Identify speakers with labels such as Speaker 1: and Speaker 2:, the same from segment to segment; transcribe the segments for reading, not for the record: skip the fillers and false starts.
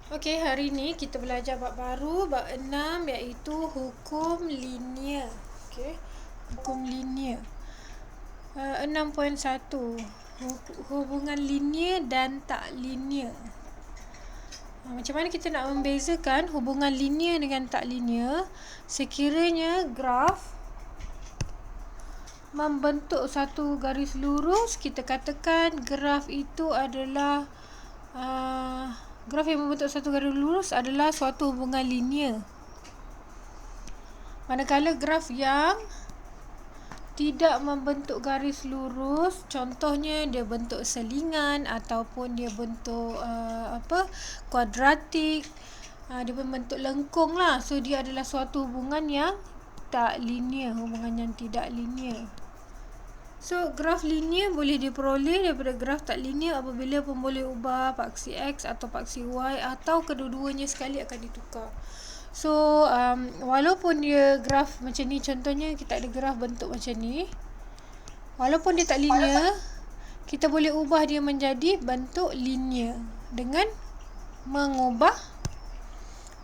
Speaker 1: Okey, hari ni kita belajar bab baru, bab 6 iaitu hukum linear. Okey, hukum linear. 6.1 hubungan linear dan tak linear. Macam mana kita nak membezakan hubungan linear dengan tak linear? Sekiranya graf membentuk satu garis lurus, kita katakan graf itu adalah graf yang membentuk satu garis lurus adalah suatu hubungan linear. Manakala graf yang tidak membentuk garis lurus, contohnya dia bentuk selingan ataupun dia bentuk kuadratik, dia bentuk lengkung lah. So dia adalah suatu hubungan yang tak linear, hubungan yang tidak linear. So graf linear boleh diperoleh daripada graf tak linear apabila pun boleh ubah paksi X atau paksi Y atau kedua-duanya sekali akan ditukar. So walaupun dia graf macam ni, contohnya kita ada graf bentuk macam ni, walaupun dia tak linear, kita boleh ubah dia menjadi bentuk linear dengan mengubah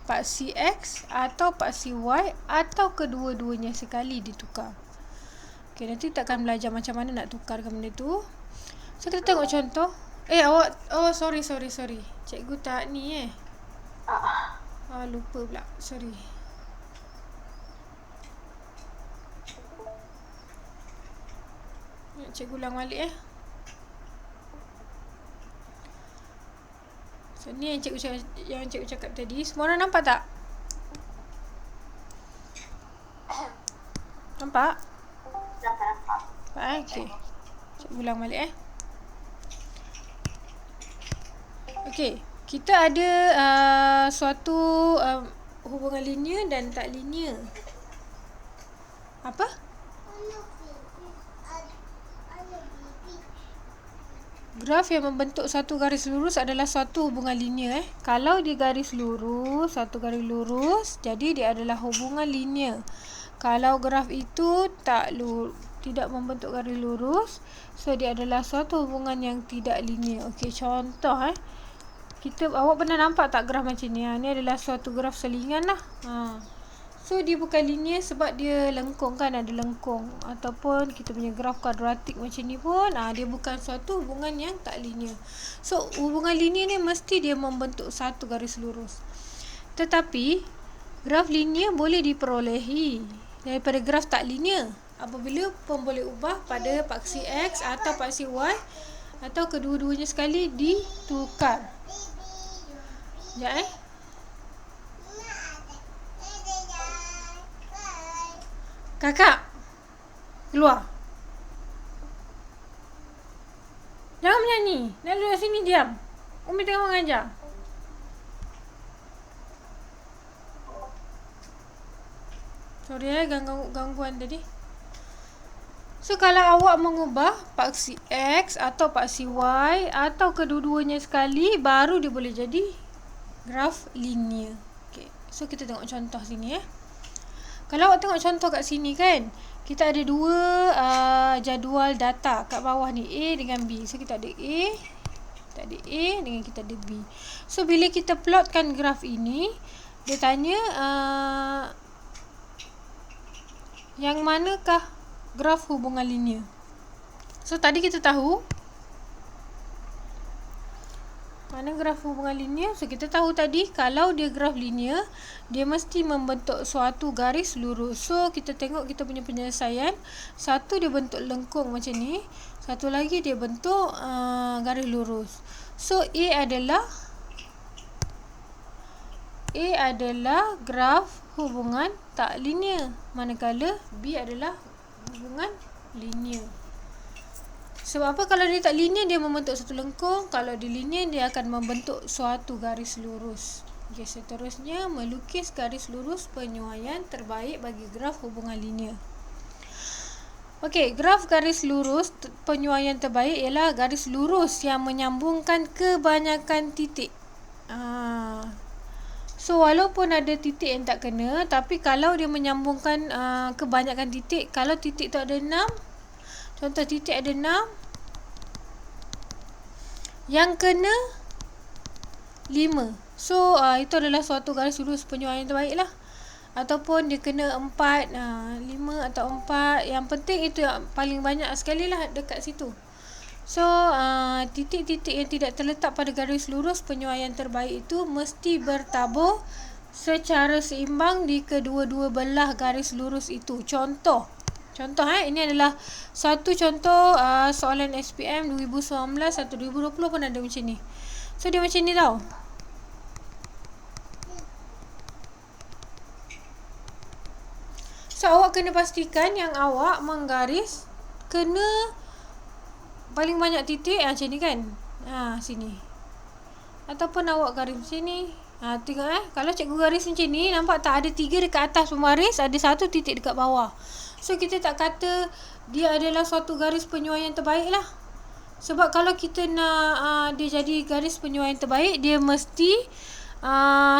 Speaker 1: paksi X atau paksi Y atau kedua-duanya sekali ditukar. Okay, nanti kita akan belajar macam mana nak tukarkan benda tu. So kita tengok contoh. Sorry. Cikgu tak ni lupa pula. Sorry. Cikgu ulang balik So ni yang cikgu cakap tadi. Semua orang nampak tak? Nampak? Okey. Cikgu ulang balik Okey, kita ada suatu hubungan linear dan tak linear. Apa? Graf yang membentuk satu garis lurus adalah suatu hubungan linear. Kalau dia garis lurus, satu garis lurus, jadi dia adalah hubungan linear. Kalau graf itu tidak membentuk garis lurus, so dia adalah suatu hubungan yang tidak linear. Okey, contoh awak pernah nampak tak graf macam ni? Ni adalah suatu graf selingan lah. So dia bukan linear sebab dia lengkung kan, ada lengkung. Ataupun kita punya graf kuadratik macam ni pun, dia bukan suatu hubungan yang tak linear. So hubungan linear ni mesti dia membentuk satu garis lurus. Tetapi graf linear boleh diperolehi daripada graf tak linear apabila pun boleh ubah pada paksi X atau paksi Y atau kedua-duanya sekali ditukar. Sekejap Kakak keluar. Jangan menyanyi. Nak duduk sini diam. Umi tengah mengajar. Sorry gangguan tadi. So kalau awak mengubah paksi X atau paksi Y atau kedua-duanya sekali, baru dia boleh jadi graf linear. Okay. So kita tengok contoh sini Kalau awak tengok contoh kat sini kan, kita ada dua jadual data kat bawah ni, A dengan B. So kita ada A dengan kita ada B. So bila kita plotkan graf ini, dia tanya yang manakah graf hubungan linear. So tadi kita tahu mana graf hubungan linear. So kita tahu tadi kalau dia graf linear, dia mesti membentuk suatu garis lurus. So kita tengok kita punya penyelesaian. Satu dia bentuk lengkung macam ni, satu lagi dia bentuk garis lurus. So A adalah graf hubungan tak linear, manakala B adalah hubungan linear. Sebab apa? Kalau dia tak linear, dia membentuk satu lengkung. Kalau dia linear, dia akan membentuk suatu garis lurus. Okay, seterusnya melukis garis lurus penyuaian terbaik bagi graf hubungan linear. Okey, graf garis lurus penyuaian terbaik ialah garis lurus yang menyambungkan kebanyakan titik. So walaupun ada titik yang tak kena, tapi kalau dia menyambungkan kebanyakan titik, kalau titik tu ada 6, contoh titik ada 6, yang kena 5. So itu adalah suatu garis lurus penyuaian terbaik lah. Ataupun dia kena 4, 5 atau 4. Yang penting itu yang paling banyak sekali lah dekat situ. So titik-titik yang tidak terletak pada garis lurus penyuaian terbaik itu mesti bertabur secara seimbang di kedua-dua belah garis lurus itu. Contoh ini adalah satu contoh soalan SPM 2019 atau 2020 pun ada macam ni. So dia macam ni tau. So awak kena pastikan yang awak menggaris kena paling banyak titik macam ni kan. Sini. Ataupun awak garis macam ni. Tengok kalau cikgu garis macam ni, nampak tak ada 3 dekat atas pembaris, ada 1 titik dekat bawah. So kita tak kata dia adalah suatu garis penyuaian terbaik lah. Sebab kalau kita nak dia jadi garis penyuaian terbaik, dia mesti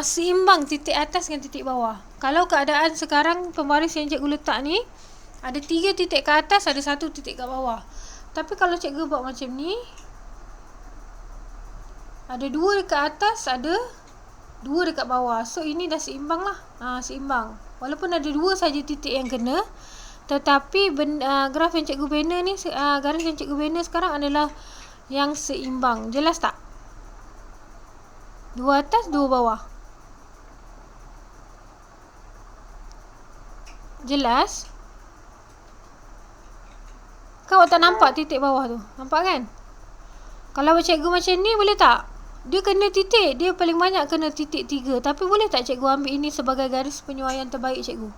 Speaker 1: seimbang titik atas dengan titik bawah. Kalau keadaan sekarang pembaris yang cikgu letak ni, ada 3 titik ke atas, ada 1 titik kat bawah. Tapi kalau cikgu buat macam ni, ada 2 dekat atas, ada 2 dekat bawah. So ini dah seimbang lah. Seimbang. Walaupun ada 2 saja titik yang kena, tetapi graf yang cikgu bina ni, garis yang cikgu bina sekarang adalah yang seimbang. Jelas tak? 2 atas, 2 bawah. Jelas? Kau tak nampak titik bawah tu? Nampak kan? Kalau cikgu macam ni boleh tak? Dia kena titik. Dia paling banyak kena titik 3. Tapi boleh tak cikgu ambil ini sebagai garis penyuaian terbaik cikgu?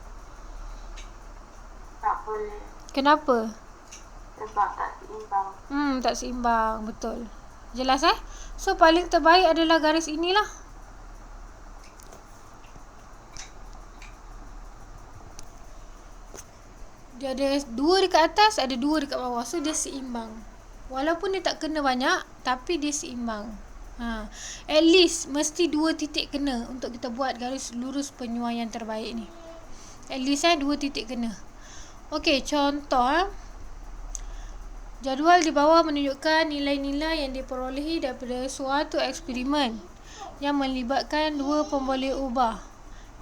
Speaker 2: Tak boleh.
Speaker 1: Kenapa?
Speaker 2: Sebab tak seimbang.
Speaker 1: Tak seimbang. Betul. Jelas So paling terbaik adalah garis inilah. Dia ada 2 dekat atas, ada 2 dekat bawah. So dia seimbang. Walaupun dia tak kena banyak, tapi dia seimbang. At least mesti 2 titik kena untuk kita buat garis lurus penyuaian terbaik ni. At least 2 titik kena. Okey, contoh jadual di bawah menunjukkan nilai-nilai yang diperolehi daripada suatu eksperimen yang melibatkan 2 pemboleh ubah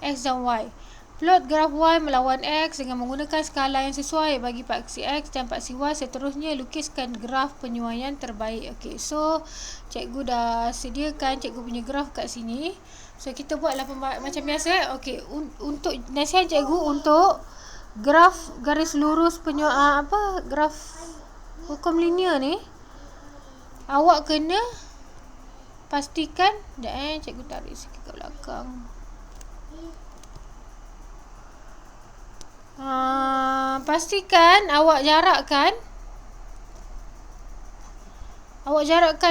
Speaker 1: X dan Y. Plot graf Y melawan X dengan menggunakan skala yang sesuai bagi paksi X dan paksi Y. Seterusnya lukiskan graf penyuaian terbaik. Okey, so cikgu dah sediakan cikgu punya graf kat sini. So kita buatlah macam biasa. Okey, untuk nasihat cikgu untuk graf garis lurus graf hukum linear ni, awak kena pastikan cikgu tarik sikit ke belakang. Pastikan awak jarakkan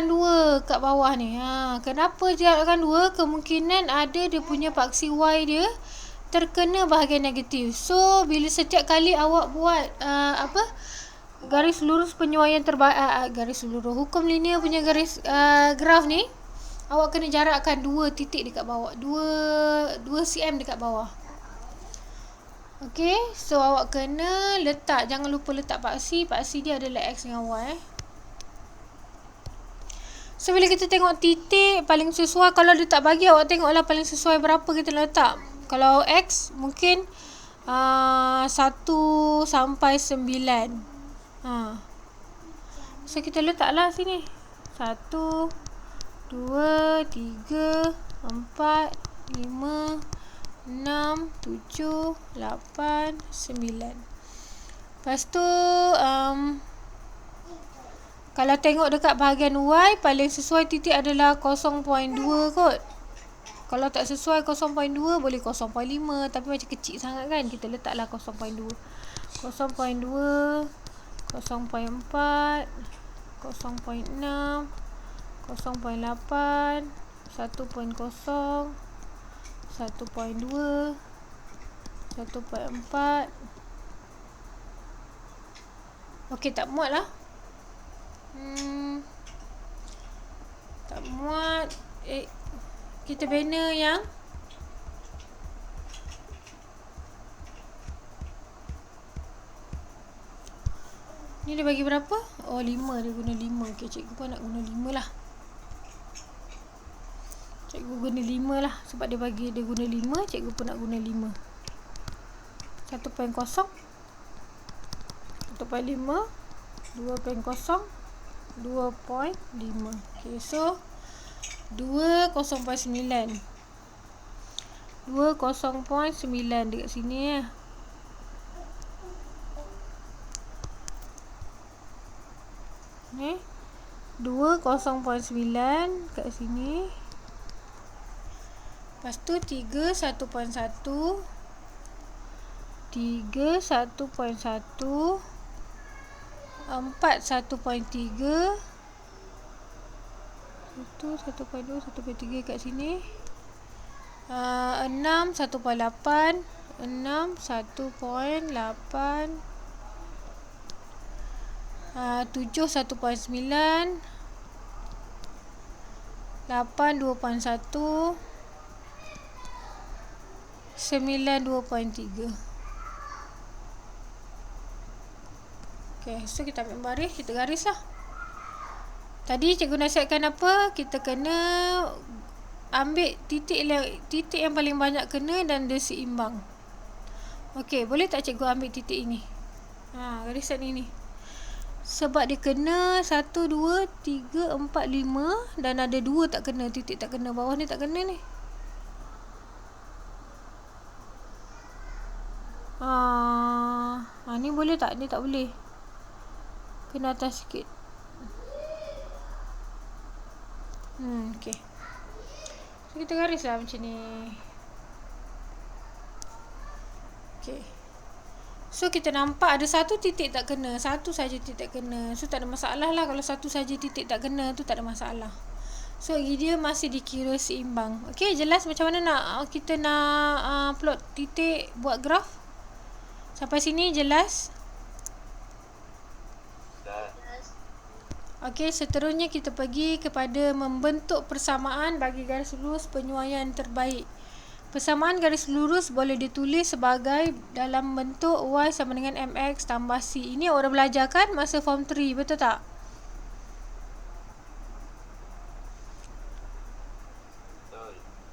Speaker 1: 2 kat bawah ni. Kenapa jarakkan 2? Kemungkinan ada dia punya paksi Y dia terkena bahagian negatif. So bila setiap kali awak buat garis lurus penyuaian terbaik, garis lurus hukum linear punya garis graf ni, awak kena jarakkan 2 titik dekat bawah, 2 cm dekat bawah. Okey, so awak kena letak, jangan lupa letak paksi dia adalah X dengan Y. So bila kita tengok titik paling sesuai, kalau dia tak bagi, awak tengoklah paling sesuai berapa kita letak. Kalau X mungkin 1 sampai 9. So kita letaklah sini 1, 2, 3, 4, 5, 6, 7, 8, 9. Lepas tu kalau tengok dekat bahagian Y, paling sesuai titik adalah 0.2 kot. Kalau tak sesuai 0.2 boleh 0.5, tapi macam kecil sangat kan, kita letaklah 0.2. 0.2, 0.4, 0.6, 0.8, 1.0, 1.2, 1.4. Okey, tak muat lah. Tak muat. Kita bina yang ni dia bagi berapa? 5, dia guna 5. Okey, cikgu pun nak guna 5 lah. Cikgu cikgu guna 5 lah. Sebab dia bagi dia guna 5, cikgu pun nak guna 5. 1.0, 1.5, 2.0, 2.5. Okay, so 2.0.9 dekat sini ya. Ni 2.0.9 kat sini. Lepas tu 3 1.1, 3 1.1, 4 1.3, 1.2, 1.3 kat sini. 6 1.8, 6 1.8, 7 1.9, 8 2.1, 9 2.3. Okay, so kita ambil baris, kita garis lah. Tadi cikgu nasihatkan apa? Kita kena ambil titik yang paling banyak kena dan dia seimbang. Okey, boleh tak cikgu ambil titik ini? Garisan ini. Sebab dia kena 1, 2, 3, 4, 5 dan ada 2 tak kena, titik tak kena. Bawah ni tak kena ni. Ni boleh tak? Ni tak boleh. Kena atas sikit. Okey. So, kita garislah macam ni. Okey. So, kita nampak ada satu titik tak kena. Satu saja titik tak kena. So, tak ada masalah lah. Kalau satu saja titik tak kena tu tak ada masalah. So, dia masih dikira seimbang. Okey, jelas macam mana kita nak plot titik, buat graf? Sampai sini jelas? Okey, seterusnya kita pergi kepada membentuk persamaan bagi garis lurus penyuaian terbaik. Persamaan garis lurus boleh ditulis sebagai dalam bentuk Y sama dengan MX tambah C. Ini orang belajar kan masa form 3, betul tak?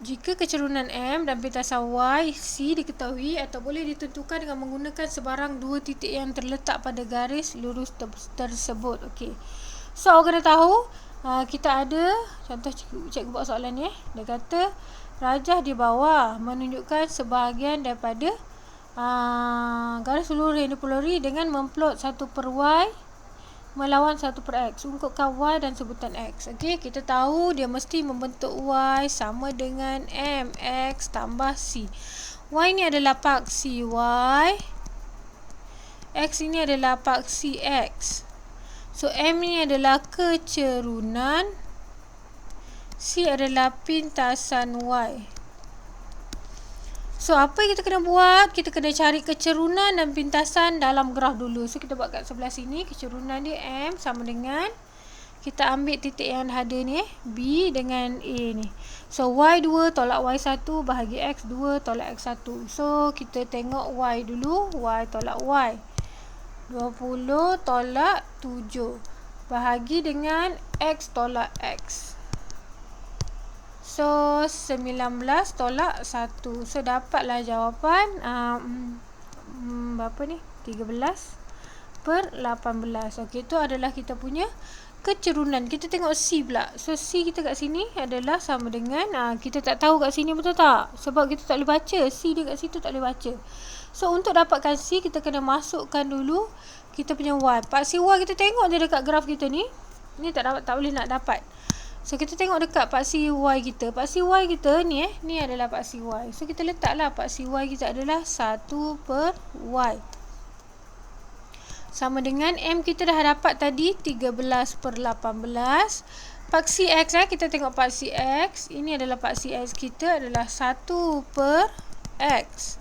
Speaker 1: Jika kecerunan M dan pintasan Y, C diketahui atau boleh ditentukan dengan menggunakan sebarang dua titik yang terletak pada garis lurus tersebut. Okey. So, awak kena tahu, kita ada, contoh cikgu buat soalan ni. Dia kata, rajah di bawah menunjukkan sebahagian daripada garis lurus yang dipelori dengan memplot 1 per Y melawan 1 per X. Ungkapkan Y dan sebutan X. Okey, kita tahu dia mesti membentuk Y sama dengan MX tambah C. Y ni adalah paksi Y. X ini adalah paksi X. So, M ni adalah kecerunan. C adalah pintasan Y. So, apa yang kita kena buat? Kita kena cari kecerunan dan pintasan dalam graf dulu. So, kita buat kat sebelah sini. Kecerunan dia M sama dengan, kita ambil titik yang ada ni, B dengan A ni. So, Y2 tolak Y1 bahagi X2 tolak X1. So, kita tengok Y dulu. Y tolak Y. 20 tolak 7 bahagi dengan X tolak X. So, 19 tolak 1. So, dapatlah jawapan berapa ni? 13 per 18. Okey, itu adalah kita punya kecerunan. Kita tengok C pula. So, C kita kat sini adalah sama dengan, kita tak tahu kat sini betul tak? Sebab kita tak boleh baca. C dia kat situ tak boleh baca. So, untuk dapatkan C, kita kena masukkan dulu kita punya Y. Paksi Y kita tengok je dekat graf kita ni. Ni tak boleh nak dapat. So, kita tengok dekat paksi Y kita. Paksi Y kita ni ni adalah paksi Y. So, kita letaklah paksi Y kita adalah 1 per Y. Sama dengan M kita dah dapat tadi 13 per 18. Paksi X kita tengok paksi X. Ini adalah paksi X kita adalah 1 per X.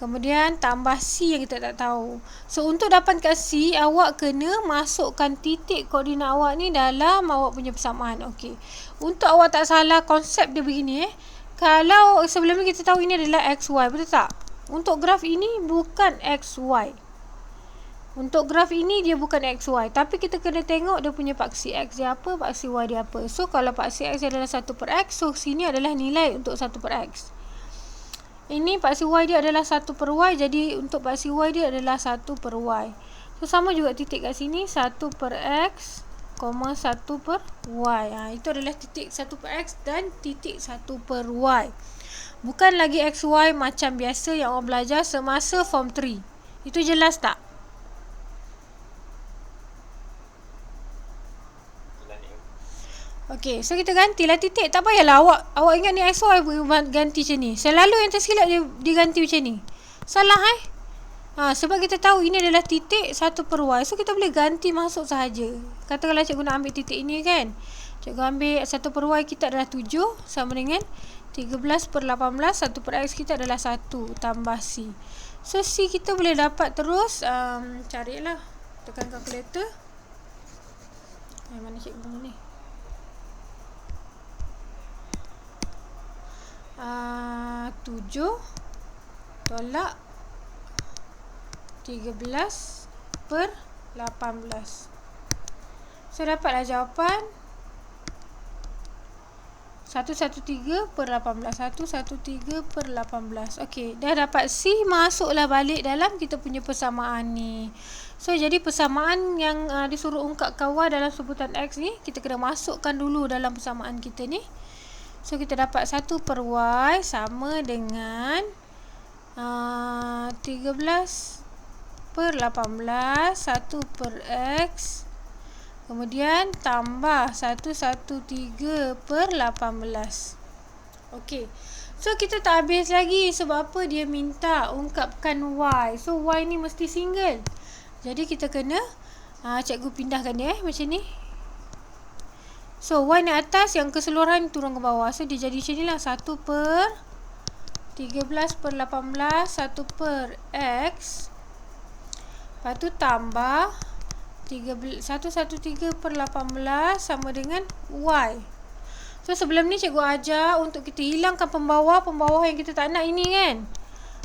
Speaker 1: Kemudian tambah C yang kita tak tahu. So, untuk dapatkan C, awak kena masukkan titik koordinat awak ni dalam awak punya persamaan. Okey. Untuk awak tak salah, konsep dia begini. Kalau sebelum ni kita tahu ini adalah XY, betul tak? Untuk graf ini bukan XY. Untuk graf ini dia bukan XY, tapi kita kena tengok dia punya paksi X dia apa, paksi Y dia apa. So kalau paksi X adalah 1/X, so sini adalah nilai untuk 1/X. Ini paksi Y dia adalah 1/Y, jadi untuk paksi Y dia adalah 1/Y. So sama juga titik kat sini, 1/X, 1/Y. Itu adalah titik 1/X dan titik 1/Y. Bukan lagi XY macam biasa yang orang belajar semasa form 3. Itu jelas tak? Okey, so kita gantilah titik. Tak payahlah awak ingat ni XY ganti macam ni. Selalu yang tersilap dia diganti macam ni. Salah sebab kita tahu ini adalah titik 1/Y. So kita boleh ganti masuk sahaja. Katakanlah cikgu nak ambil titik ini kan. Cikgu ambil 1/Y kita adalah 7 sama dengan 13/18. 1/X kita adalah 1 tambah C. So C kita boleh dapat terus, carilah. Tekan kalkulator. Mana cikgu punya ni? 7 tolak 13/18. So dapatlah jawapan 113/18. 113/18. Okey, dah dapat C, masuklah balik dalam kita punya persamaan ni. So jadi persamaan yang disuruh ungkapkan Y dalam sebutan X ni, kita kena masukkan dulu dalam persamaan kita ni. So kita dapat 1/Y sama dengan 13/18 1/X, kemudian tambah 113/18. Okey, so kita tak habis lagi. Sebab apa? Dia minta ungkapkan Y. So Y ni mesti single. Jadi kita kena cikgu pindahkan dia macam ni. So Y ni atas, yang keseluruhan turun ke bawah. So dia jadi macam ni lah, 1/13/18 1/X, lepas tu tambah 113/18 sama dengan Y. So sebelum ni cikgu ajar untuk kita hilangkan pembawah yang kita tak nak ini kan.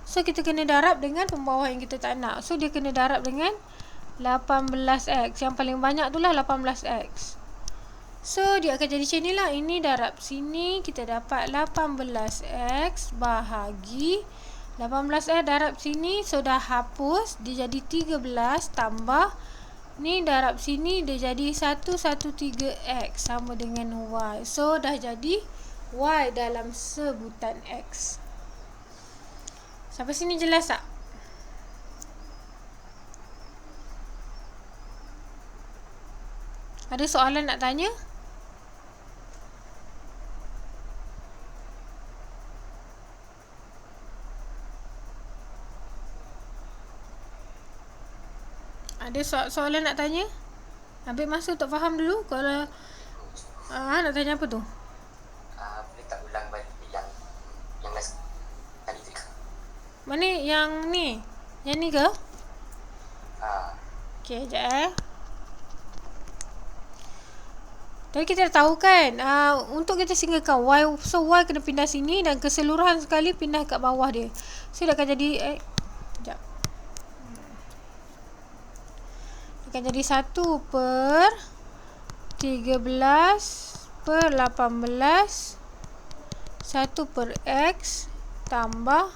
Speaker 1: So kita kena darab dengan pembawah yang kita tak nak. So dia kena darab dengan 18X. Yang paling banyak tu lah 18X. So dia akan jadi macam ni lah. Ini darab sini, kita dapat 18X bahagi 18X darab sini. So dah hapus, dia jadi 13 tambah ni darab sini, dia jadi 113X sama dengan Y. So dah jadi Y dalam sebutan X. Sampai sini jelas tak? Ada soalan nak tanya? Ada soalan nak tanya? Ambil masa untuk faham dulu. Kalau nak tanya apa tu?
Speaker 3: Boleh tak ulang balik yang last kali tu?
Speaker 1: Mana yang ni? Yang ni ke? Okey, sekejap Tadi kita dah tahu kan, untuk kita singgalkan Y, so Y kena pindah sini dan keseluruhan sekali pindah kat bawah dia. So dia akan jadi sekejap. Akan jadi 1/13/18 1/X tambah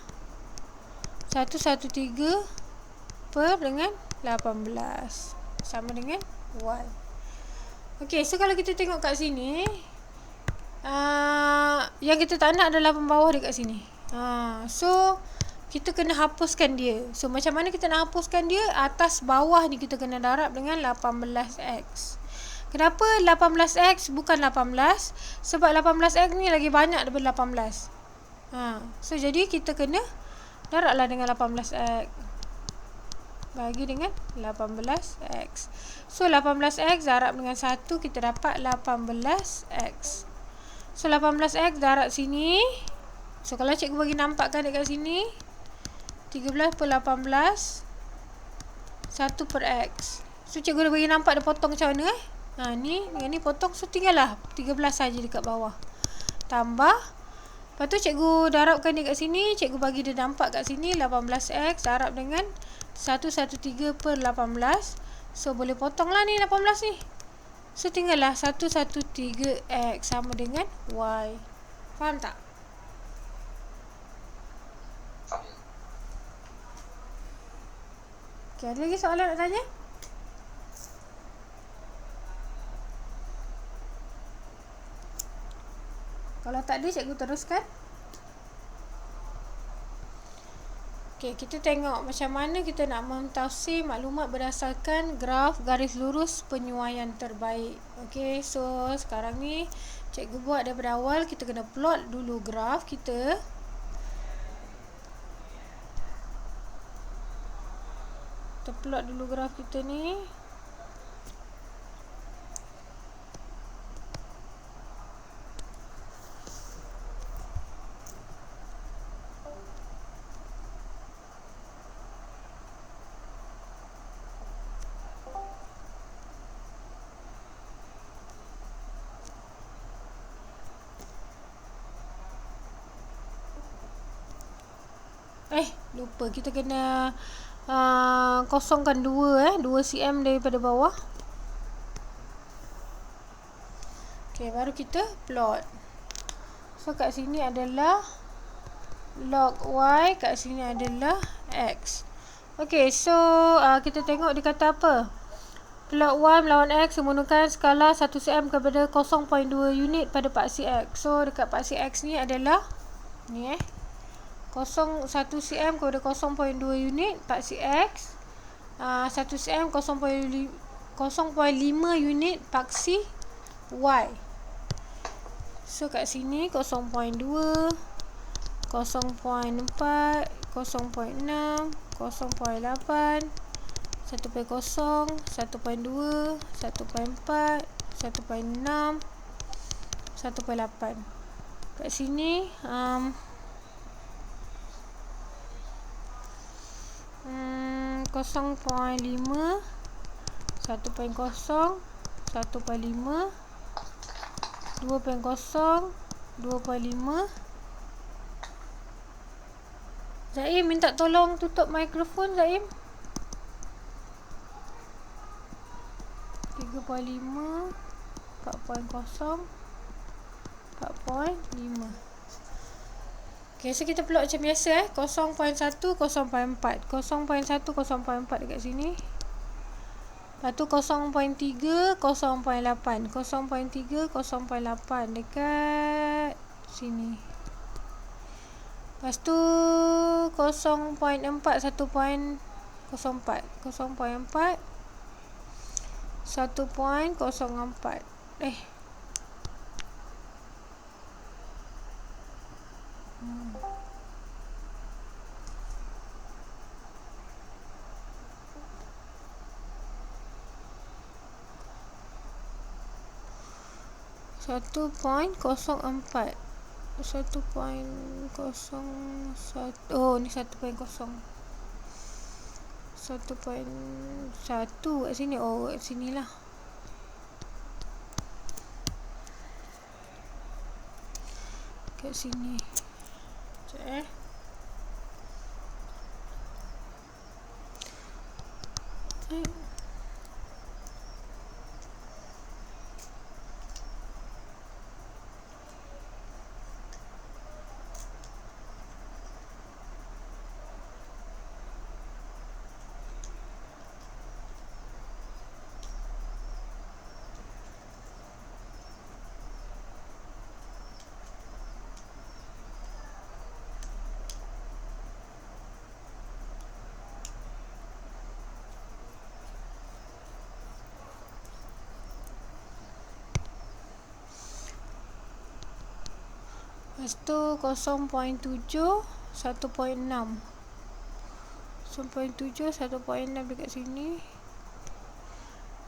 Speaker 1: 113/18 sama dengan Y. Okey, so kalau kita tengok kat sini, yang kita tak nak adalah pembawah dekat sini. So kita kena hapuskan dia. So macam mana kita nak hapuskan dia? Atas bawah ni kita kena darab dengan 18X. Kenapa 18X bukan 18? Sebab 18X ni lagi banyak daripada 18. So jadi kita kena darablah dengan 18X bagi dengan 18X. So 18X darab dengan 1, kita dapat 18X. So 18X darab sini. So kalau cikgu bagi nampakkan dekat sini, 13/18 1/X. So cikgu dah bagi nampak dia potong macam mana ni dengan ni potong. So tinggallah 13 saja dekat bawah. Tambah, lepas tu cikgu darabkan dia kat sini. Cikgu bagi dia nampak kat sini 18X darab dengan 113/18. So boleh potong lah ni 18 ni. So tinggallah 113x sama dengan y. Faham tak?
Speaker 3: Faham.
Speaker 1: Okay, ada lagi soalan nak tanya? Kalau tak ada, cikgu teruskan. Okay, kita tengok macam mana kita nak mentafsir maklumat berdasarkan graf garis lurus penyuaian terbaik. Okay, so sekarang ni cikgu buat daripada awal. Kita kena plot dulu graf kita. Kita plot dulu graf kita ni. Lupa kita kena kosongkan 2 cm daripada bawah. Okay, baru kita plot. So kat sini adalah log y, kat sini adalah x. Okay, so kita tengok dia kata apa. Plot y melawan x menggunakan skala 1 cm kepada 0.2 unit pada paksi x. So dekat paksi x ni adalah ni 1 cm kepada 0.2 unit paksi x. 1 cm 0.5 unit paksi y. So kat sini 0.2, 0.4, 0.6, 0.8, 1.0, 1.4, 1.2, 1.4, 1.6, 1.8. Kat sini 0.5, 1.0, 1.5, 2.0, 2.5. Zaim minta tolong tutup mikrofon Zaim. 3.5, 4.0, 4.5. Okay, so kita plot macam biasa 0.1, 0.4, 0.1, 0.4 dekat sini. Lepas tu 0.3, 0.8, 0.3, 0.8 dekat sini. Lepas tu 0.4, 1.04, 0.4, 1.04. 1.04, 1.01. Oh, ni 1.0, 1.1 kat sini. Oh, kat sinilah. Kat sini. Sekejap Lepas tu 0.7, 1.6. 0.7, 1.6 dekat sini.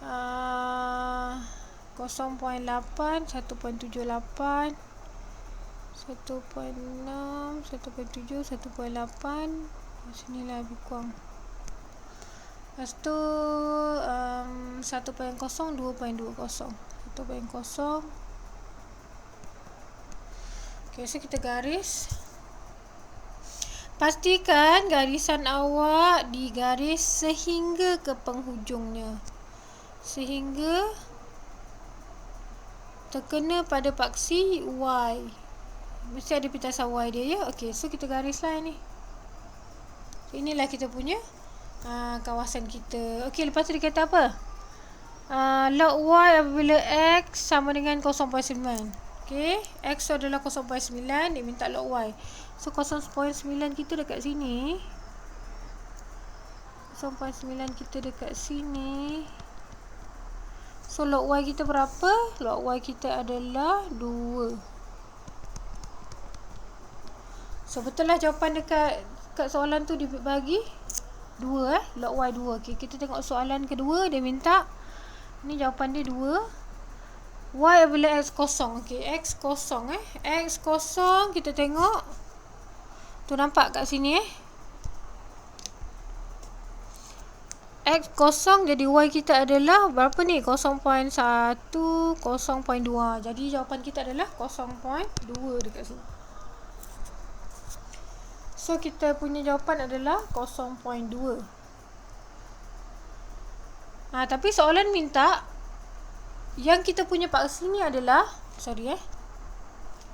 Speaker 1: 0.8, 1.78, 1.6, 1.7, 1.8. Sinilah lebih kurang. Lepas tu 1.0, 2.20. 1.0. Okay, so kita garis. pastikan garisan awak digaris sehingga ke penghujungnya. Sehingga terkena pada paksi Y. Mesti ada pitasan Y dia ya. Okey, so kita garislah ni. So, inilah kita punya kawasan kita. Okey, lepas tu dia kata apa? Log Y apabila X sama dengan 0.9. Okey, X tu adalah 0.9, dia minta log Y. So 0.9 kita dekat sini. 0.9 kita dekat sini. So log Y kita berapa? Log Y kita adalah 2. So betul lah jawapan dekat soalan tu dibagi 2 log Y 2. Okey, kita tengok soalan kedua, dia minta ni jawapan dia 2. Y apabila X kosong. Okey, X kosong X kosong kita tengok. Tu nampak kat sini X kosong, jadi Y kita adalah berapa ni? 0.1, 0.2. Jadi jawapan kita adalah 0.2 dekat sini. So kita punya jawapan adalah 0.2. Tapi soalan minta yang kita punya paksi ni adalah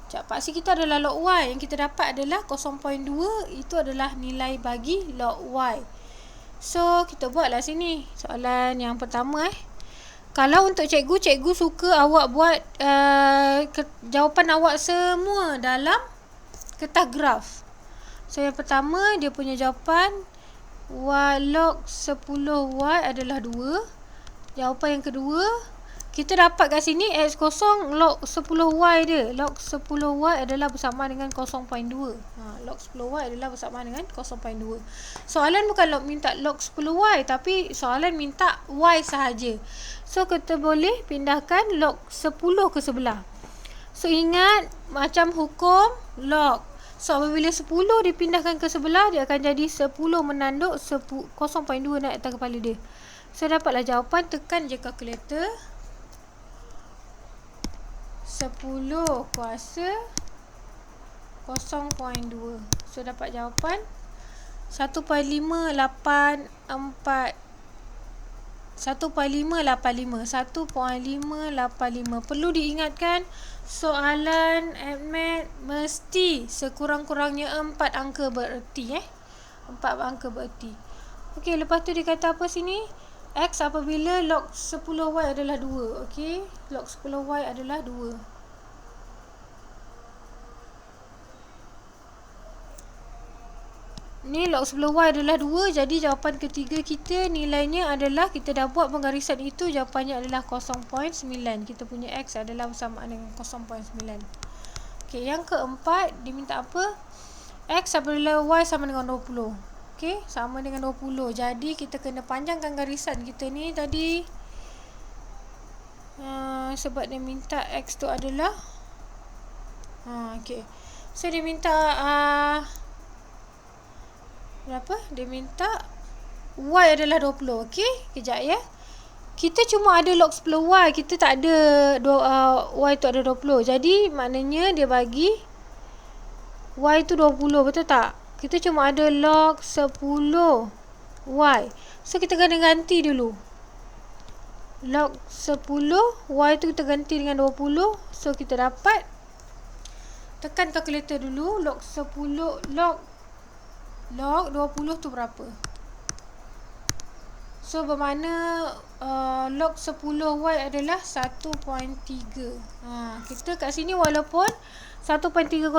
Speaker 1: paksi kita adalah log Y. Yang kita dapat adalah 0.2. Itu adalah nilai bagi log Y. So kita buatlah sini soalan yang pertama Kalau untuk cikgu suka awak buat jawapan awak semua dalam kertas graf. So yang pertama dia punya jawapan Y log 10Y adalah 2. Jawapan yang kedua, kita dapat kat sini X kosong log 10Y dia. Log 10Y adalah bersama dengan 0.2. Log 10Y adalah bersama dengan 0.2. Soalan bukan minta log 10Y, tapi soalan minta Y sahaja. So kita boleh pindahkan log 10 ke sebelah. So ingat macam hukum log. So apabila 10 dipindahkan ke sebelah, dia akan jadi 10 menanduk 0.2 naik atas kepala dia. So dapatlah jawapan, tekan je kalkulator. 10 kuasa 0.2. So dapat jawapan 1.585. 1.585. Perlu diingatkan, soalan ADMAT mesti sekurang-kurangnya 4 angka bererti 4 angka bererti. Okey, lepas tu dia kata apa sini? X apabila log 10Y adalah 2. Okey, log 10Y adalah 2. Ni log 10Y adalah 2. Jadi jawapan ketiga kita nilainya adalah, kita dah buat penggarisan itu, jawapannya adalah 0.9. Kita punya X adalah bersamaan dengan 0.9. Okey, yang keempat dia minta apa? X apabila Y sama dengan 20. Okey, sama dengan 20. Jadi kita kena panjangkan garisan kita ni tadi. Sebab dia minta X tu adalah okey. So dia minta berapa? Dia minta Y adalah 20. Okey, kejap ya. Kita cuma ada log 10Y, kita tak ada Y tu ada 20. Jadi maknanya dia bagi Y tu 20, betul tak? Kita cuma ada log 10Y. So kita kena ganti dulu. Log 10 Y tu kita ganti dengan 20. So kita dapat, tekan kalkulator dulu. Log 10 log 20 tu berapa? So bermakna log 10Y adalah 1.3. Kita kat sini walaupun 1.301,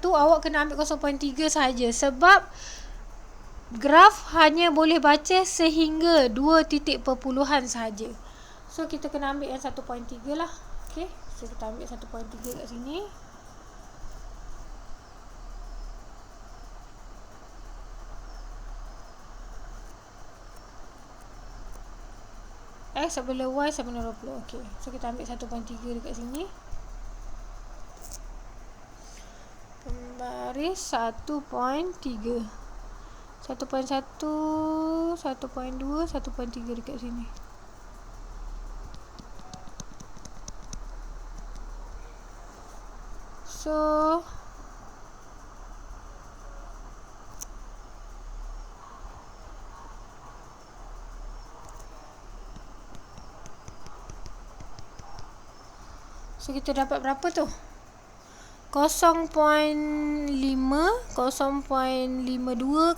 Speaker 1: awak kena ambil 0.3 sahaja. Sebab graf hanya boleh baca sehingga 2 titik perpuluhan sahaja. So kita kena ambil yang 1.3 lah. Okay, so kita ambil 1.3 kat sini. X apabila Y sama dengan 20. Okey, so kita ambil 1.3 dekat sini. Baris 1.3. 1.1, 1.2, 1.3 dekat sini. So So kita dapat berapa tu? 0.5, 0.52, 0.54,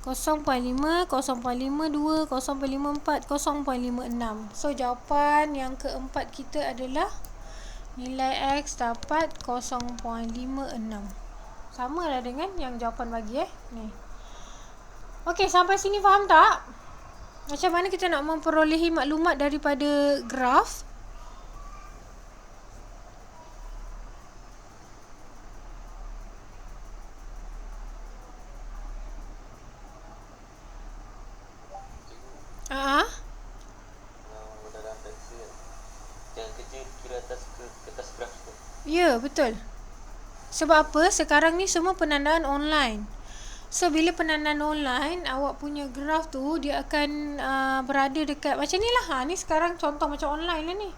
Speaker 1: 0.5, 0.52, 0.54, 0.56. So jawapan yang keempat kita adalah nilai X dapat 0.56. Sama lah dengan yang jawapan bagi ni. Okey, sampai sini faham tak? Macam mana kita nak memperolehi maklumat daripada graf?
Speaker 3: Dalam Excel yang kerja kira atas kertas graf tu.
Speaker 1: Ya, betul. Sebab apa? Sekarang ni semua penandaan online. So, bila penandaan online, awak punya graf tu, dia akan berada dekat, macam ni lah. Ni sekarang contoh macam online lah ni.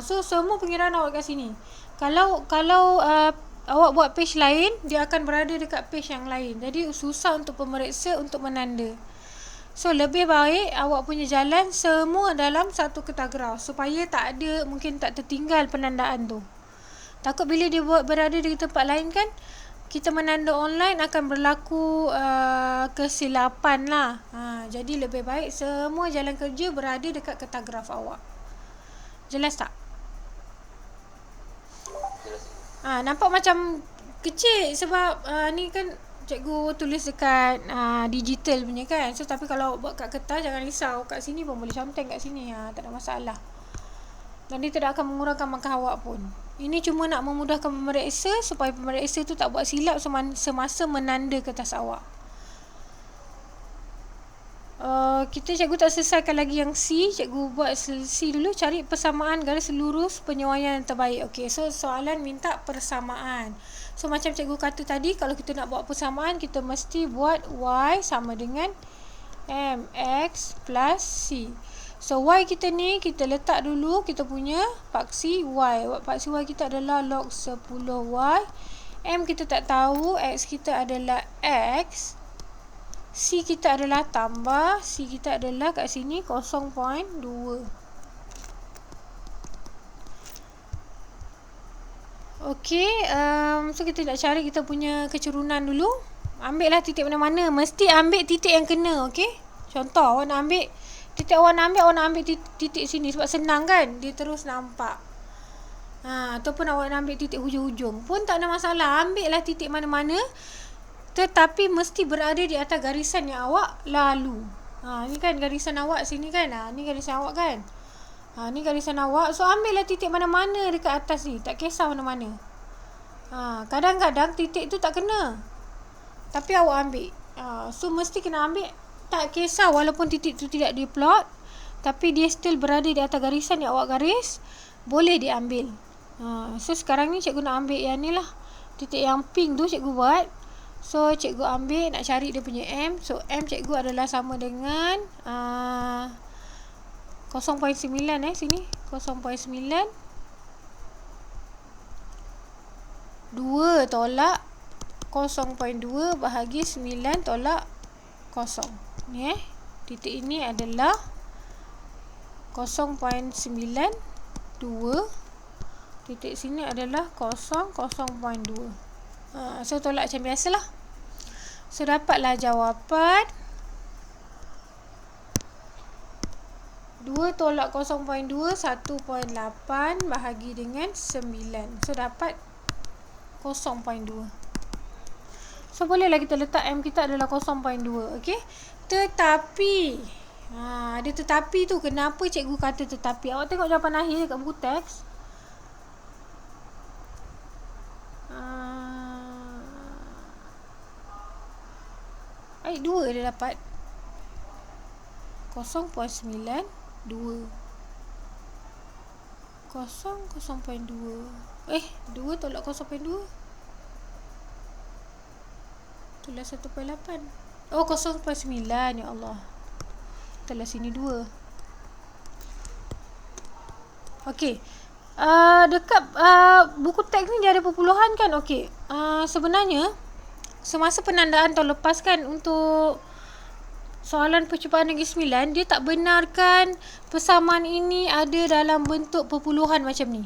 Speaker 1: So, semua pengiraan awak kat sini. Kalau awak buat page lain, dia akan berada dekat page yang lain. Jadi, susah untuk pemeriksa untuk menanda. So, lebih baik awak punya jalan semua dalam satu kertas graf. Supaya mungkin tak tertinggal penandaan tu. Takut bila dia berada di tempat lain kan, kita menanda online akan berlaku kesilapan lah. Jadi lebih baik semua jalan kerja berada dekat kertas graf awak. Jelas tak?
Speaker 3: Jelas.
Speaker 1: Nampak macam kecil sebab ni kan cikgu tulis dekat digital punya kan. So tapi kalau buat kat kertas jangan risau, kat sini pun boleh conteng kat sini, tak ada masalah. Dan dia tidak akan mengurangkan markah awak pun. Ini cuma nak memudahkan pemeriksa supaya pemeriksa tu tak buat silap semasa menanda kertas awak. Cikgu tak selesaikan lagi yang C. Cikgu buat C dulu. Cari persamaan garis lurus penyuaian yang terbaik. Okey, so soalan minta persamaan. So macam cikgu kata tadi, kalau kita nak buat persamaan, kita mesti buat Y sama dengan MX plus C. So Y kita ni, kita letak dulu kita punya paksi Y. Paksi Y kita adalah log 10Y. M kita tak tahu, X kita adalah X. C kita adalah tambah, C kita adalah kat sini 0.2. Okey, so kita nak cari kita punya kecerunan dulu. Ambil lah titik mana-mana. Mesti ambil titik yang kena, okey? Contoh, awak nak ambil titik awak nak ambil titik sini sebab senang kan? Dia terus nampak. Ataupun awak nak ambil titik hujung-hujung pun tak ada masalah. Ambil lah titik mana-mana. Tetapi mesti berada di atas garisan yang awak lalu. Ni kan garisan awak sini kan. Ni garisan awak kan. Ni garisan awak. So ambillah titik mana-mana dekat atas ni. Tak kisah mana-mana. Kadang-kadang titik tu tak kena. Tapi awak ambil. So mesti kena ambil. Tak kisah walaupun titik tu tidak diplot. Tapi dia still berada di atas garisan yang awak garis. Boleh diambil. So sekarang ni cikgu nak ambil yang ni lah. Titik yang pink tu cikgu buat. So cikgu ambil nak cari dia punya M. So M cikgu adalah sama dengan 0.9 sini 0.9 2 tolak 0.2 bahagi 9 tolak 0. Ni titik ini adalah 0.92. Titik sini adalah 0.2. So tolak macam biasalah. So dapatlah jawapan 2 tolak 0.2 1.8 bahagi dengan 9. So dapat 0.2. So bolehlah kita letak M kita adalah 0.2. Okey. Tetapi ada tetapi tu. Kenapa cikgu kata tetapi? Awak tengok jawapan akhir kat buku teks. 2 dia dapat 0.9 2 0.2 2 tolak 0.2 itulah 1.8. Oh 0.9. Ya Allah, itulah sini 2. Okey. Dekat buku teks ni dia ada perpuluhan kan. Okey. Sebenarnya semasa penandaan tahun lepas kan, untuk soalan percubaan negeri 9, dia tak benarkan persamaan ini ada dalam bentuk perpuluhan macam ni.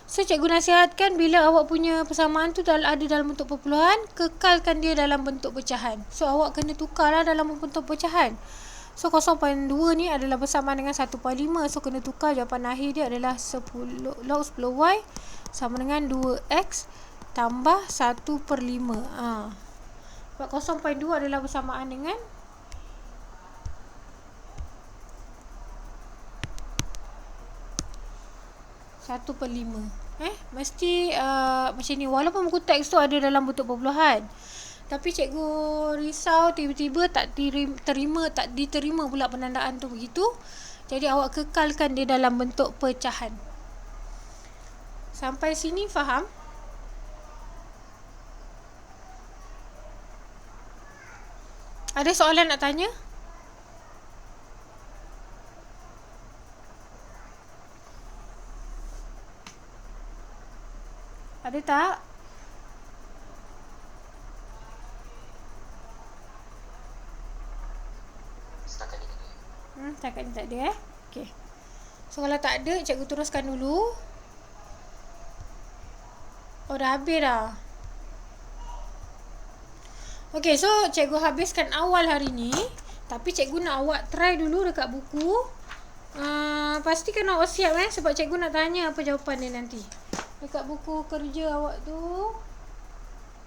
Speaker 1: So, cikgu nasihatkan bila awak punya persamaan tu ada dalam bentuk perpuluhan, kekalkan dia dalam bentuk pecahan. So, awak kena tukarlah dalam bentuk pecahan. So, 0.2 ni adalah bersamaan dengan 1/5. So, kena tukar, jawapan akhir dia adalah 10 log 10y sama dengan 2x tambah 1/5. Sebab 0.2 adalah bersamaan dengan 1/5. Mesti macam ni. Walaupun buku teks tu ada dalam bentuk perpuluhan, tapi cikgu risau tiba-tiba tak diterima pula penandaan tu begitu. Jadi awak kekalkan dia dalam bentuk pecahan. Sampai sini faham? Ada soalan nak tanya? Ada tak?
Speaker 3: Setakat ni tak ada.
Speaker 1: Setakat ni tak ada Okey. So kalau tak ada, cikgu teruskan dulu. Oh, dah habis dah. Okey, so cikgu habiskan awal hari ni. Tapi cikgu nak awak try dulu dekat buku. Pastikan awak siap sebab cikgu nak tanya apa jawapan dia nanti. Dekat buku kerja awak tu.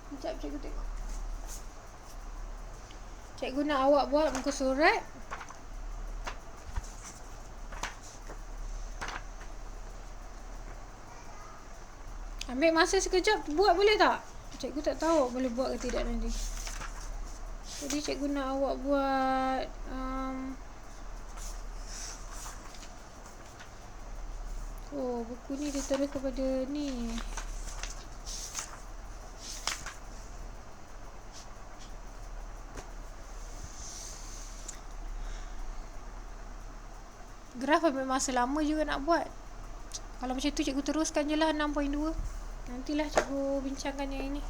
Speaker 1: Sekejap cikgu tengok. Cikgu nak awak buat muka surat. Ambil masa sekejap, buat boleh tak? Cikgu tak tahu boleh buat ke tidak nanti. Jadi cikgu nak awak buat buku ni dia terus kepada ni. Graf ambil masa lama juga nak buat. Kalau macam tu cikgu teruskan je lah 6.2. Nantilah cikgu bincangkan yang ini.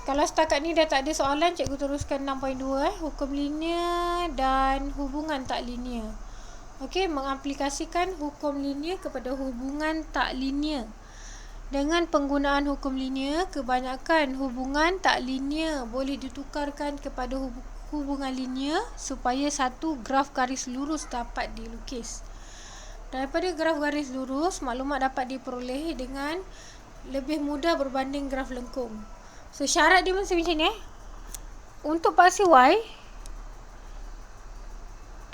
Speaker 1: Kalau setakat ni dah tak ada soalan, cikgu teruskan 6.2 hukum linear dan hubungan tak linear. Okey, mengaplikasikan hukum linear kepada hubungan tak linear. Dengan penggunaan hukum linear, kebanyakan hubungan tak linear boleh ditukarkan kepada hubungan linear supaya satu graf garis lurus dapat dilukis. Daripada graf garis lurus, maklumat dapat diperoleh dengan lebih mudah berbanding graf lengkung. So, syarat dia macam ni. Untuk paksi Y,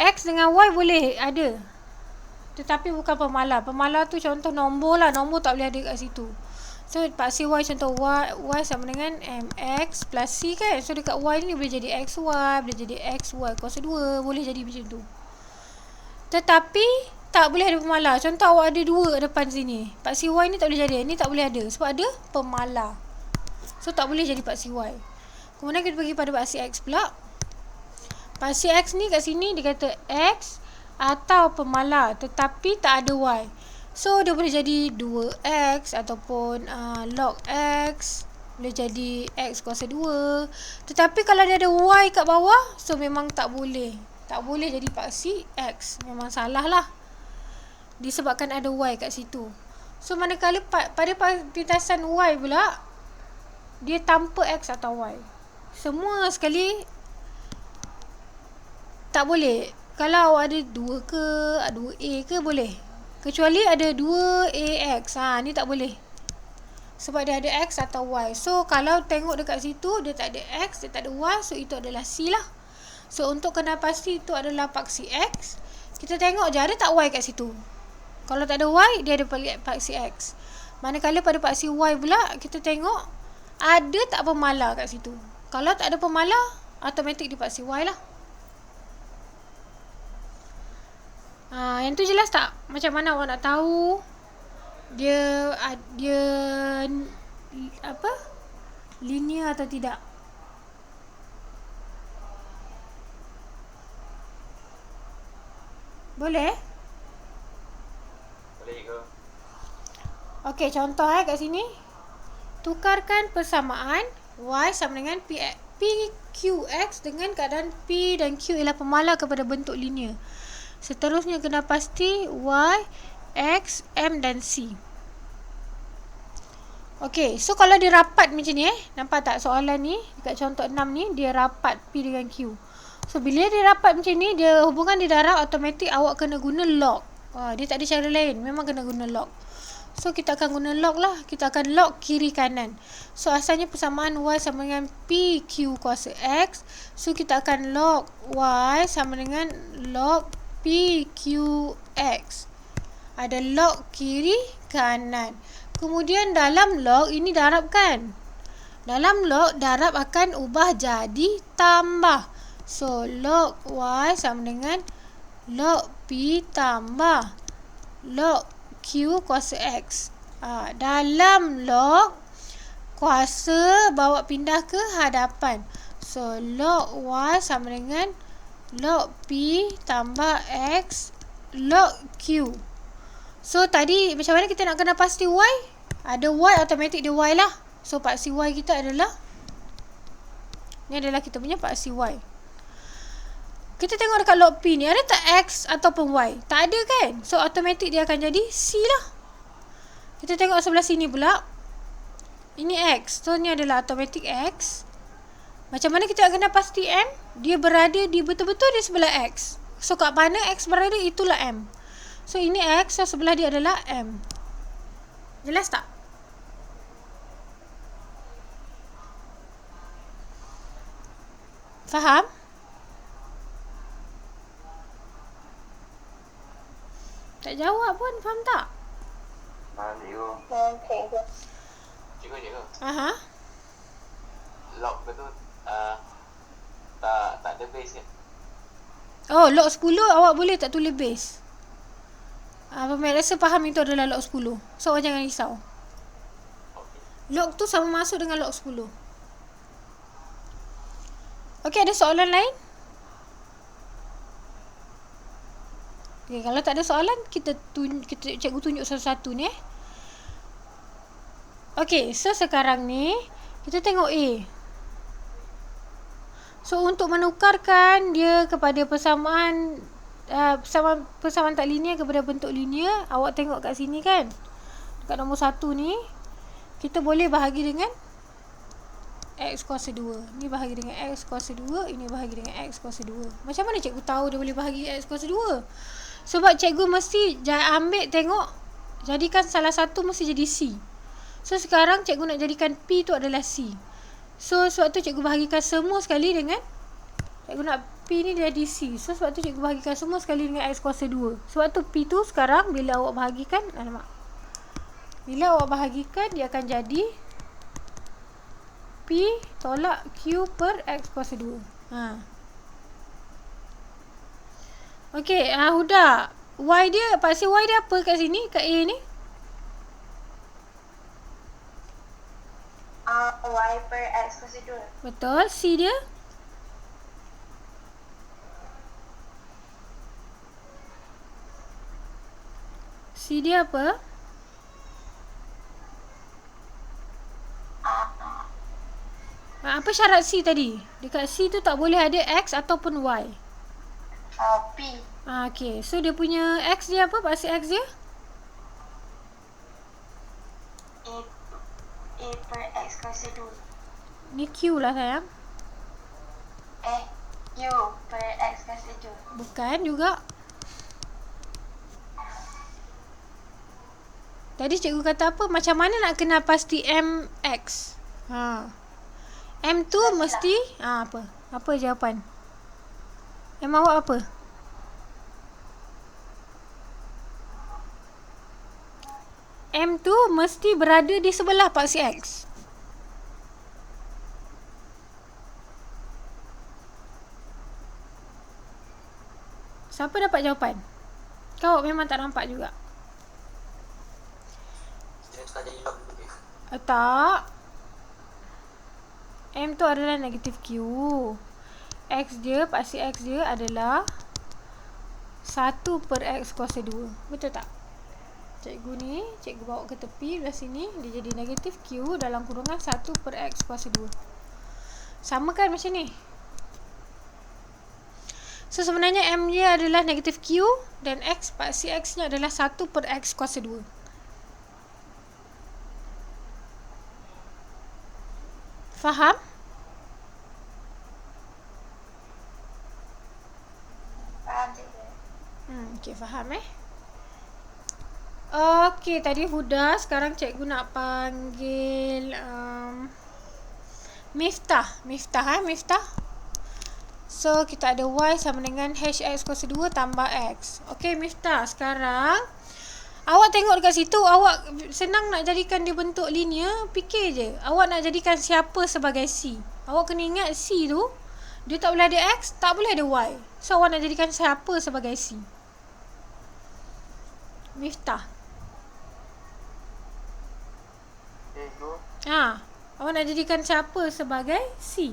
Speaker 1: X dengan Y boleh ada. Tetapi bukan pemalar. Pemalar tu contoh nombor lah. Nombor tak boleh ada kat situ. So, paksi Y contoh Y sama dengan MX plus C kan. So, dekat Y ni boleh jadi XY, boleh jadi XY kuasa 2. Boleh jadi macam tu. Tetapi, tak boleh ada pemalar. Contoh awak ada 2 depan sini. Paksi Y ni tak boleh jadi. Ni tak boleh ada. Sebab ada pemalar. So, tak boleh jadi paksi Y. Kemudian kita pergi pada paksi X pula. Paksi X ni kat sini dia kata X atau pemalar tetapi tak ada Y. So, dia boleh jadi 2X ataupun log X. Boleh jadi X kuasa 2. Tetapi kalau dia ada Y kat bawah, so memang tak boleh. Tak boleh jadi paksi X. Memang salah lah. Disebabkan ada Y kat situ. So, manakala pada pintasan Y pula, dia tanpa X atau Y. Semua sekali tak boleh. Kalau awak ada 2 ke, 2A ke boleh. Kecuali ada 2AX. Ni tak boleh. Sebab dia ada X atau Y. So, kalau tengok dekat situ, dia tak ada X, dia tak ada Y. So, itu adalah C lah. So, untuk kena pasti itu adalah paksi X. Kita tengok je ada tak Y kat situ. Kalau tak ada Y, dia ada paksi X. Manakala pada paksi Y pula, kita tengok ada tak pemalar kat situ. Kalau tak ada pemalar, automatik dia paksi Y lah. Yang tu jelas tak? Macam mana awak nak tahu dia apa? Linear atau tidak? Boleh?
Speaker 3: Boleh ke?
Speaker 1: Okey, contoh kat sini. Tukarkan persamaan Y sama dengan PQX dengan keadaan P dan Q ialah pemalar kepada bentuk linear. Seterusnya kena pasti Y, X, M dan C. Okey, so kalau dia rapat macam ni nampak tak soalan ni dekat contoh 6 ni dia rapat P dengan Q. So bila dia rapat macam ni, dia hubungan di darab automatik awak kena guna log. Dia tak ada cara lain, memang kena guna log. So kita akan guna log lah, kita akan log kiri kanan. So asalnya persamaan Y sama dengan PQ kuasa X. So kita akan log Y sama dengan log PQX. Ada log kiri kanan. Kemudian dalam log ini darab kan. Dalam log darab akan ubah jadi tambah. So log Y sama dengan log P tambah log Q kuasa X. Dalam log kuasa bawa pindah ke hadapan. So log Y sama dengan log P tambah X log Q. So tadi macam mana kita nak kena pasti Y? Ada Y, automatik dia Y lah. So paksi Y kita adalah, ni adalah kita punya paksi Y. Kita tengok dekat log P ni, ada tak X ataupun Y? Tak ada kan? So automatik dia akan jadi C lah. Kita tengok sebelah sini pula, ini X. So ni adalah automatik X. Macam mana kita kena pasti M? Dia berada di betul-betul di sebelah X. So kat mana X berada, itulah M. So ini X, so sebelah dia adalah M. Jelas tak? Faham? Tak jawab pun, faham tak?
Speaker 3: Cikgu. Cikgu.
Speaker 1: Aha.
Speaker 3: Log tu tak ada base kan?
Speaker 1: Oh, log 10 awak boleh tak tulis base? Pemain rasa faham itu adalah log 10. So awak jangan risau. Log tu sama masuk dengan log 10. Okey, ada soalan lain? Okay, kalau tak ada soalan, kita cikgu tunjuk satu-satu ni. Okey, so sekarang ni kita tengok A. So untuk menukarkan dia kepada persamaan tak linear kepada bentuk linear, awak tengok kat sini kan. Dekat nombor 1 ni kita boleh bahagi dengan X kuasa 2. Ni bahagi dengan X kuasa 2, ini bahagi dengan X kuasa 2. Macam mana cikgu tahu dia boleh bahagi X kuasa 2? Sebab cikgu mesti ambil tengok, jadikan salah satu mesti jadi C. So sekarang cikgu nak jadikan P tu adalah C. So sebab tu cikgu bahagikan semua sekali dengan, cikgu nak P ni jadi C. So sebab tu cikgu bahagikan semua sekali dengan X kuasa 2. Sebab tu P tu sekarang bila awak bahagikan, bila awak bahagikan dia akan jadi P tolak Q per X kuasa 2. Okey, Huda, Y dia, paksi Y dia apa kat sini, kat A ni?
Speaker 2: Y per X kuasa 2.
Speaker 1: Betul. C dia? C dia apa? Apa syarat C tadi? Dekat C tu tak boleh ada X ataupun Y.
Speaker 2: P.
Speaker 1: Okey. So dia punya X dia apa? Paksi X dia?
Speaker 2: A per X kuasa 2.
Speaker 1: Ni Q lah sayang.
Speaker 2: Q per X kuasa 2.
Speaker 1: Bukan juga. Tadi cikgu kata apa? Macam mana nak kena pasti MX? M tu mesti apa? Apa jawapan? M awak apa? M tu mesti berada di sebelah paksi X. Siapa dapat jawapan? Kau memang tak nampak juga.
Speaker 3: Dia tukar jadi log dulu.
Speaker 1: Tak. M tu adalah negatif Q. X dia, paksi X dia adalah 1 per X kuasa 2. Betul tak? Cikgu ni, cikgu bawa ke tepi belah sini, dia jadi negatif Q dalam kurungan 1 per X kuasa 2. Sama kan macam ni. So sebenarnya M dia adalah negatif Q dan X, paksi X nya adalah 1 per X kuasa 2. Faham?
Speaker 2: Faham cikgu.
Speaker 1: Okey, faham Okey, tadi Huda. Sekarang cikgu nak panggil Miftah. Miftah. So, kita ada Y sama dengan HX kuasa 2 tambah X. Okey, Miftah. Sekarang, awak tengok dekat situ. Awak senang nak jadikan dia bentuk linear. Fikir je. Awak nak jadikan siapa sebagai C. Awak kena ingat C tu, dia tak boleh ada X, tak boleh ada Y. So, awak nak jadikan siapa sebagai C? Miftah.
Speaker 3: Cikgu.
Speaker 1: Awak nak jadikan siapa sebagai C?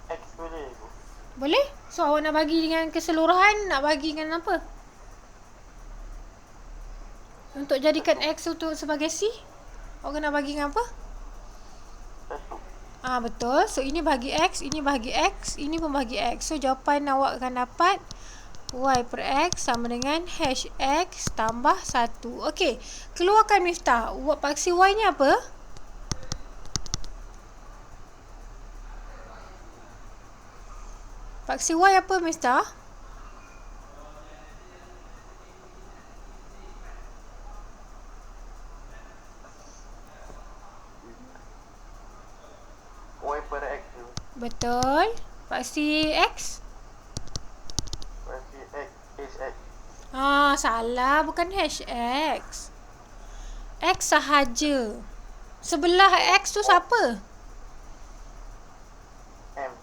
Speaker 3: X boleh Cikgu.
Speaker 1: Boleh? So, awak nak bagi dengan keseluruhan, nak bagi dengan apa? Untuk jadikan X untuk sebagai C, awak kena bagi dengan apa?
Speaker 3: 1.
Speaker 1: Betul. So, ini bahagi X, ini bahagi X, ini pun bahagi X. So, jawapan awak akan dapat Y per X sama dengan HX tambah 1. Okey, keluarkan Miftah. Paksi Y ni apa? Paksi Y apa, Miftah?
Speaker 3: Y per X tu.
Speaker 1: Betul. Paksi X?
Speaker 3: Paksi X. HX.
Speaker 1: Salah. Bukan HX. X sahaja. Sebelah X tu siapa?
Speaker 3: M.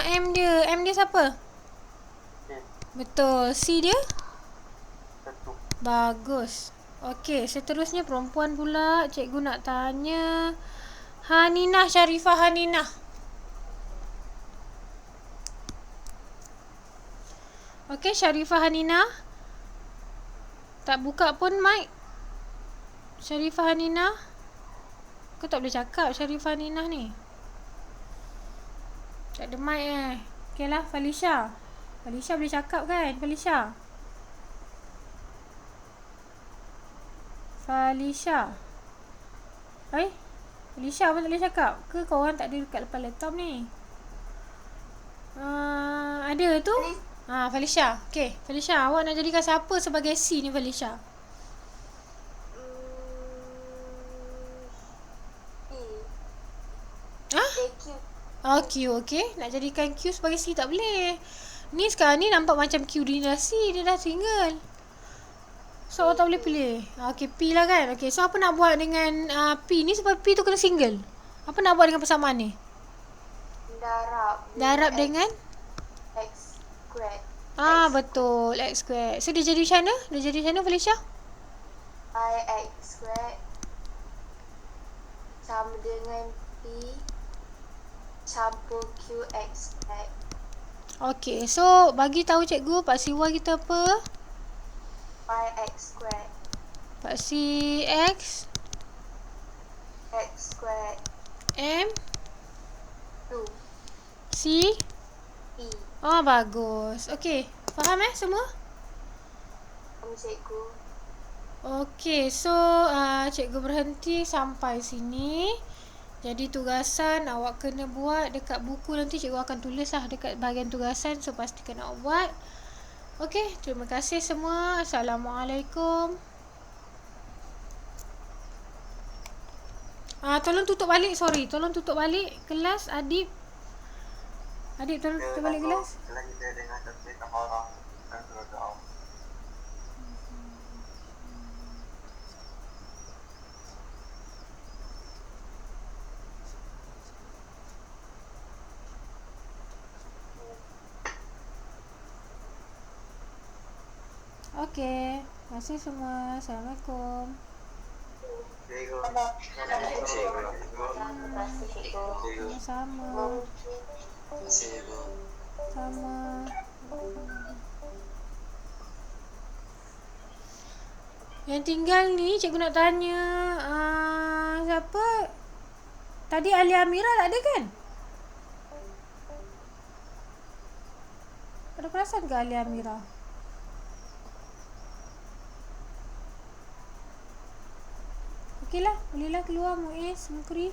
Speaker 1: M dia. M dia siapa?
Speaker 3: A.
Speaker 1: Betul. C dia?
Speaker 3: 1.
Speaker 1: Bagus. Okey, seterusnya perempuan pula. Cikgu nak tanya Haninah, Syarifah Haninah. Okey, Syarifah Haninah. Tak buka pun mic. Syarifah Haninah. Kau tak boleh cakap Syarifah Haninah ni. Tak ada mic Okey lah, Falisha. Falisha boleh cakap kan? Falisha. Falisha pun tak boleh cakap ke? Kau orang tak ada dekat depan laptop ni? Ada tu? Falisha. Okey, Falisha, awak nak jadikan siapa sebagai C ni, Falisha? Q. Okey. Nak jadikan Q sebagai C tak boleh. Ni sekarang ni nampak macam Q dinasti. Dia dah single. So, awak tak boleh pilih. Okey, P lah kan. Okey, so apa nak buat dengan P ni sebab P tu kena single? Apa nak buat dengan persamaan ni? Darab dengan?
Speaker 2: X squared.
Speaker 1: Betul. X squared. So, dia jadi macam mana? Dia jadi macam mana, Felicia?
Speaker 2: I X squared sama dengan P campur Q X squared.
Speaker 1: Okey, so bagi tahu cikgu paksi Y kita apa?
Speaker 2: Y X squared.
Speaker 1: Paksi X
Speaker 2: squared.
Speaker 1: M
Speaker 2: 2
Speaker 1: C
Speaker 2: P.
Speaker 1: bagus. Okey, faham semua?
Speaker 2: Kamu cikgu.
Speaker 1: Okey, so cikgu berhenti sampai sini. Jadi tugasan awak kena buat dekat buku, nanti cikgu akan tulis lah dekat bahagian tugasan. So pastikan awak buat. Okey, terima kasih semua. Assalamualaikum. Tolong tutup balik, tolong tutup balik kelas Adib. Adib, tolong tutup balik kelas.
Speaker 3: Lagi saya dengan Dr. Kamara. Dan suruh doa.
Speaker 1: Okey, terima kasih semua. Assalamualaikum.
Speaker 3: Cikgu.
Speaker 1: Sama-sama.
Speaker 3: Cikgu.
Speaker 1: Sama. Yang tinggal ni cikgu nak tanya siapa? Tadi Alia Amira tak ada kan? Ada perasan ke Alia Amira? Okeylah, bolehlah keluar Muiz, Mukri.